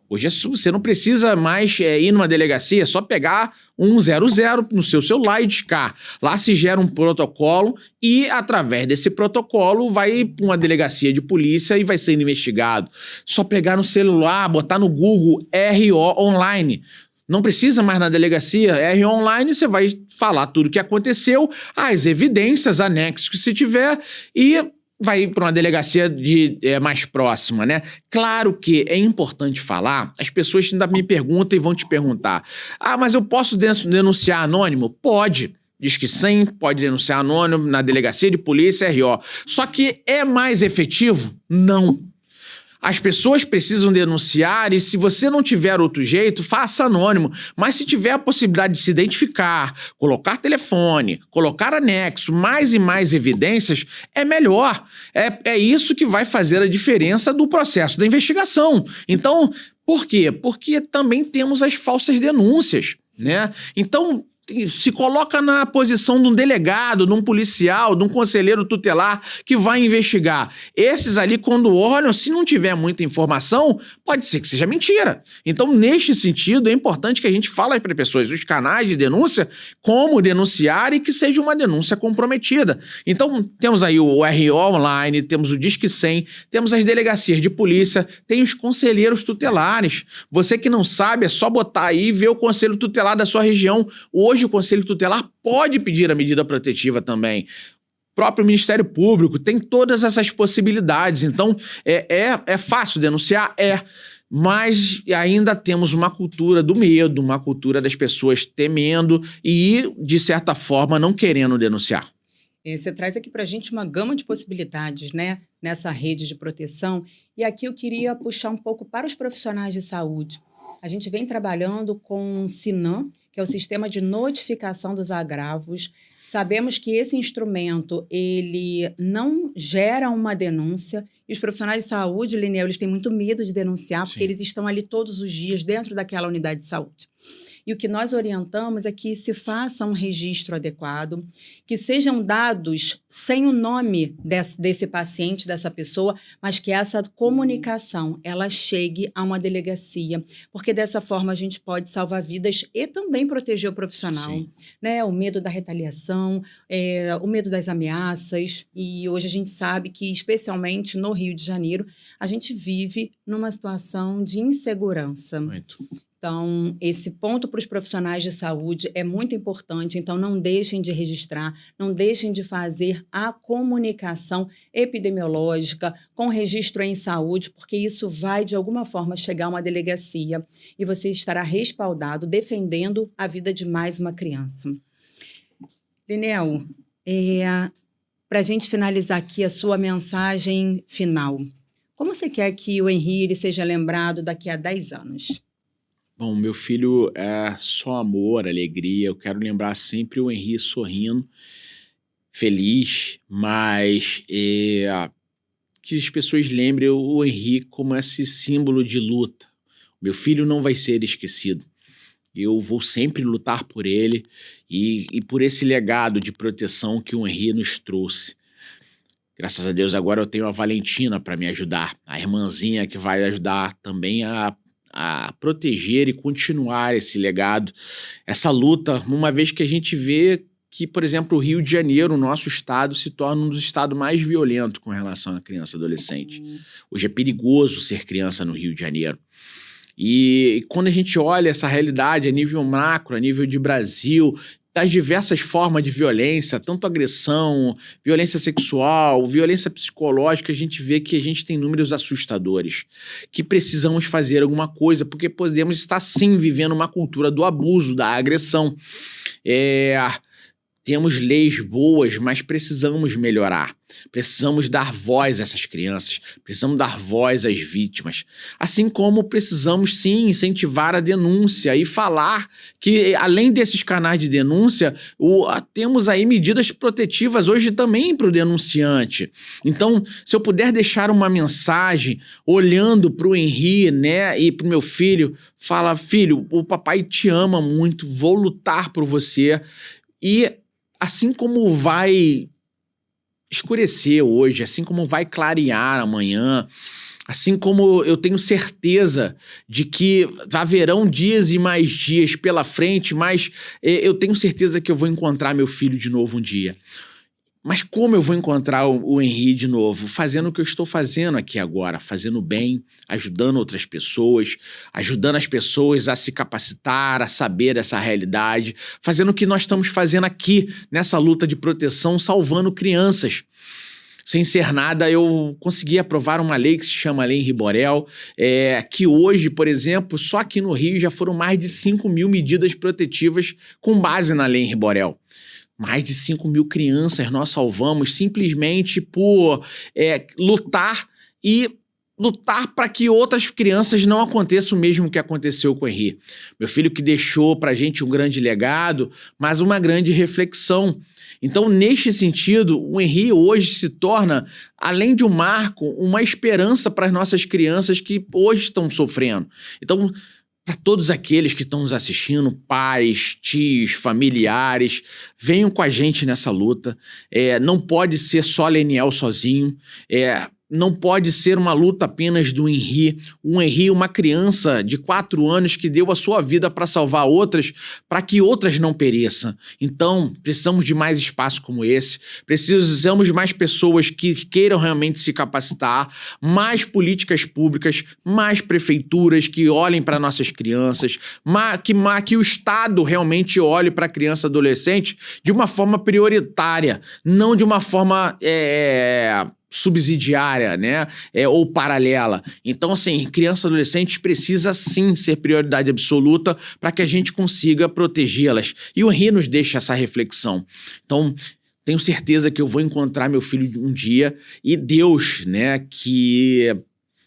Hoje você não precisa mais ir numa delegacia, é só pegar 100 no seu celular e discar. Lá se gera um protocolo e, através desse protocolo, vai para uma delegacia de polícia e vai ser investigado. Só pegar no celular, botar no Google RO Online. Não precisa mais na delegacia, RO Online, você vai falar tudo o que aconteceu, as evidências, anexos que se tiver e vai para uma delegacia mais próxima, né? Claro que é importante falar, as pessoas ainda me perguntam e vão te perguntar, mas eu posso denunciar anônimo? Pode. Diz que sim, pode denunciar anônimo na delegacia de polícia, RO. Só que é mais efetivo? Não. As pessoas precisam denunciar e se você não tiver outro jeito, faça anônimo. Mas se tiver a possibilidade de se identificar, colocar telefone, colocar anexo, mais e mais evidências, é melhor. É isso que vai fazer a diferença do processo da investigação. Então, por quê? Porque também temos as falsas denúncias, né? Então, se coloca na posição de um delegado, de um policial, de um conselheiro tutelar que vai investigar. Esses ali, quando olham, se não tiver muita informação, pode ser que seja mentira. Então, neste sentido, é importante que a gente fale para as pessoas, os canais de denúncia, como denunciar e que seja uma denúncia comprometida. Então, temos aí o RO Online, temos o Disque 100, temos as delegacias de polícia, tem os conselheiros tutelares. Você que não sabe, é só botar aí e ver o conselho tutelar da sua região. Hoje, o Conselho Tutelar pode pedir a medida protetiva também. O próprio Ministério Público tem todas essas possibilidades. Então, é fácil denunciar? mas ainda temos uma cultura do medo, uma cultura das pessoas temendo e, de certa forma, não querendo denunciar. Você traz aqui para a gente uma gama de possibilidades, né, nessa rede de proteção. E aqui eu queria puxar um pouco para os profissionais de saúde. A gente vem trabalhando com o SINAM, que é o Sistema de Notificação dos Agravos. Sabemos que esse instrumento, ele não gera uma denúncia. E os profissionais de saúde, Linneu, eles têm muito medo de denunciar, porque eles estão ali todos os dias dentro daquela unidade de saúde. E o que nós orientamos é que se faça um registro adequado, que sejam dados sem o nome desse paciente, dessa pessoa, mas que essa comunicação ela chegue a uma delegacia, porque dessa forma a gente pode salvar vidas e também proteger o profissional, né? O medo da retaliação, o medo das ameaças. E hoje a gente sabe que, especialmente no Rio de Janeiro, a gente vive numa situação de insegurança. Muito. Então, esse ponto para os profissionais de saúde é muito importante. Então, não deixem de registrar, não deixem de fazer a comunicação epidemiológica com registro em saúde, porque isso vai, de alguma forma, chegar a uma delegacia e você estará respaldado, defendendo a vida de mais uma criança. Linneu, para a gente finalizar aqui a sua mensagem final, como você quer que o Henri seja lembrado daqui a 10 anos? Bom, meu filho é só amor, alegria. Eu quero lembrar sempre o Henri sorrindo, feliz, mas que as pessoas lembrem o Henri como esse símbolo de luta. Meu filho não vai ser esquecido. Eu vou sempre lutar por ele e por esse legado de proteção que o Henri nos trouxe. Graças a Deus agora eu tenho a Valentina para me ajudar, a irmãzinha que vai ajudar também a proteger e continuar esse legado, essa luta, uma vez que a gente vê que, por exemplo, o Rio de Janeiro, o nosso estado, se torna um dos estados mais violentos com relação à criança e adolescente. Hoje é perigoso ser criança no Rio de Janeiro. E quando a gente olha essa realidade a nível macro, a nível de Brasil, das diversas formas de violência, tanto agressão, violência sexual, violência psicológica, a gente vê que a gente tem números assustadores, que precisamos fazer alguma coisa, porque podemos estar sim vivendo uma cultura do abuso, da agressão. Temos leis boas, mas precisamos melhorar. Precisamos dar voz a essas crianças, precisamos dar voz às vítimas. Assim como precisamos, sim, incentivar a denúncia e falar que, além desses canais de denúncia, temos aí medidas protetivas hoje também para o denunciante. Então, se eu puder deixar uma mensagem olhando para o Henri, né, e para o meu filho, fala: filho, o papai te ama muito, vou lutar por você. E assim como vai escurecer hoje, assim como vai clarear amanhã, assim como eu tenho certeza de que haverão dias e mais dias pela frente, mas eu tenho certeza que eu vou encontrar meu filho de novo um dia. Mas como eu vou encontrar o Henri de novo? Fazendo o que eu estou fazendo aqui agora, fazendo bem, ajudando outras pessoas, ajudando as pessoas a se capacitar, a saber essa realidade, fazendo o que nós estamos fazendo aqui nessa luta de proteção, salvando crianças. Sem ser nada, eu consegui aprovar uma lei que se chama Lei Henri Borel, que hoje, por exemplo, só aqui no Rio já foram mais de 5.000 medidas protetivas com base na Lei Henri Borel. Mais de 5.000 crianças nós salvamos simplesmente por lutar para que outras crianças não aconteça o mesmo que aconteceu com o Henri. Meu filho que deixou pra gente um grande legado, mas uma grande reflexão. Então, neste sentido, o Henri hoje se torna, além de um marco, uma esperança para as nossas crianças que hoje estão sofrendo. Então, para todos aqueles que estão nos assistindo, pais, tios, familiares, venham com a gente nessa luta. Não pode ser só Leniel sozinho. Não pode ser uma luta apenas do Henri. Um Henri, uma criança de 4 anos que deu a sua vida para salvar outras, para que outras não pereçam. Então, precisamos de mais espaço como esse, precisamos de mais pessoas que queiram realmente se capacitar, mais políticas públicas, mais prefeituras que olhem para nossas crianças, que o Estado realmente olhe para a criança e adolescente de uma forma prioritária, não de uma forma subsidiária, né? Ou paralela. Então, assim, criança e adolescente precisa sim ser prioridade absoluta para que a gente consiga protegê-las. E o Henri nos deixa essa reflexão. Então, tenho certeza que eu vou encontrar meu filho um dia e Deus, né, que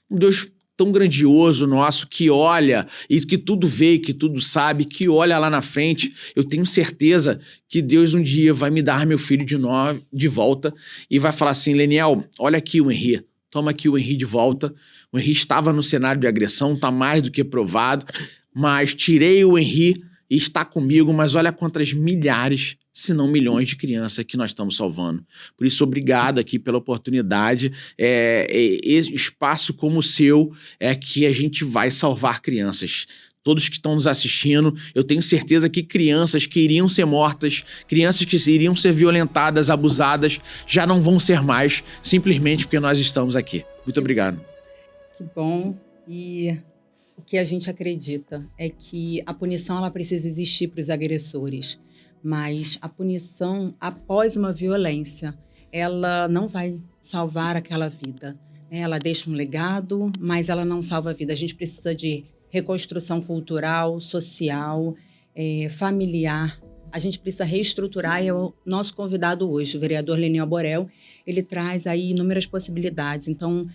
um Deus tão grandioso nosso, que olha e que tudo vê, que tudo sabe, que olha lá na frente. Eu tenho certeza que Deus um dia vai me dar meu filho de volta e vai falar assim: Leniel, olha aqui o Henri, toma aqui o Henri de volta. O Henri estava no cenário de agressão, está mais do que provado, mas tirei o Henri e está comigo, mas olha quantas milhares, se não milhões de crianças que nós estamos salvando. Por isso, obrigado aqui pela oportunidade. Esse espaço como o seu é que a gente vai salvar crianças. Todos que estão nos assistindo, eu tenho certeza que crianças que iriam ser mortas, crianças que iriam ser violentadas, abusadas, já não vão ser mais, simplesmente porque nós estamos aqui. Muito obrigado. Que bom. E o que a gente acredita é que a punição ela precisa existir para os agressores, mas a punição após uma violência, ela não vai salvar aquela vida. Ela deixa um legado, mas ela não salva a vida. A gente precisa de reconstrução cultural, social, familiar. A gente precisa reestruturar, e é o nosso convidado hoje, o vereador Leniel Borel, ele traz aí inúmeras possibilidades. Então,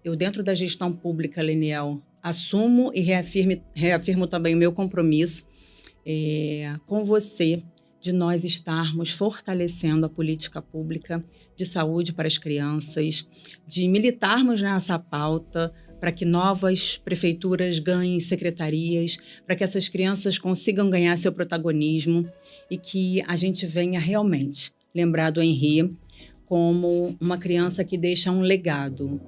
eu dentro da gestão pública, Leniel, assumo e reafirmo também o meu compromisso com você, de nós estarmos fortalecendo a política pública de saúde para as crianças, de militarmos nessa pauta para que novas prefeituras ganhem secretarias, para que essas crianças consigam ganhar seu protagonismo e que a gente venha realmente lembrar do Henri como uma criança que deixa um legado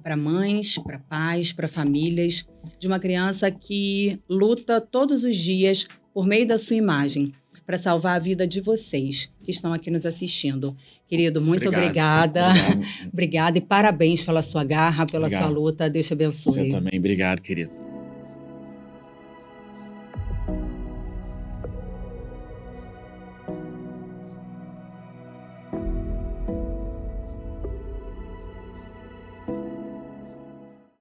para mães, para pais, para famílias, de uma criança que luta todos os dias por meio da sua imagem, para salvar a vida de vocês que estão aqui nos assistindo. Querido, muito obrigada. Obrigada e parabéns pela sua garra, pela sua luta. Deus te abençoe. Você também. Obrigado, querido.